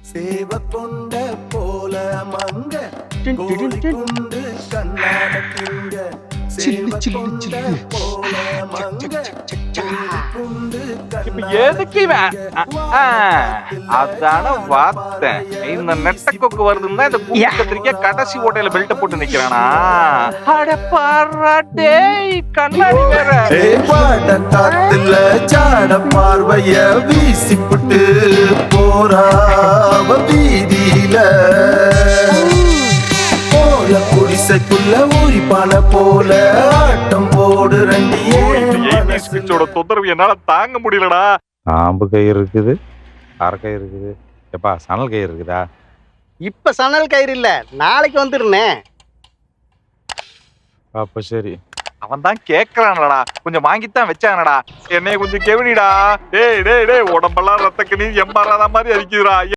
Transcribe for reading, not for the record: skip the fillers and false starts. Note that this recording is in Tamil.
சேவ கொண்ட போல மங்க கோழி கொண்டு கண்ணாட திங்க சேவ கொண்ட போல மங்க கோழி கொண்டு எதுக்கு இவன்? அதான வார்த்தை. இந்த நெட்ட கொக்கு வருதுன்னா இந்த குட்டி கத்திரிக்காய் கடைசி ஓட்டையில பெல்ட் போட்டு நிக்கிறானா? அட பாரா டேய், கண்ணாடி வேற. பாட காத்துல ஜாட பார்வைய வீசிப்புட்டு போறாவ வீதியில போல குடிசைக்குள்ள ஊறிப்பான போல ஆட்டம் போடு ரண்டியே தொந்தரவு என்னால தாங்க முடியலடா. ஆம்பு கயிறு இருக்குது, அரை கயிறு இருக்குது, எப்பா சணல் கயிறு இருக்குதா? இப்ப சணல் கயிறு இல்ல, நாளைக்கு வந்துருனே. அப்ப சரி. அவன் தான் கேக்குறானடா, கொஞ்சம் வாங்கித்தான் வச்சானடா. என்னைய கொஞ்சம் கெவனிடா. டேய் டேய் டேய், உடம்பெல்லாம் ரத்த கண்ணீர் எம்மாறாத மாதிரி அடிக்குதுடா.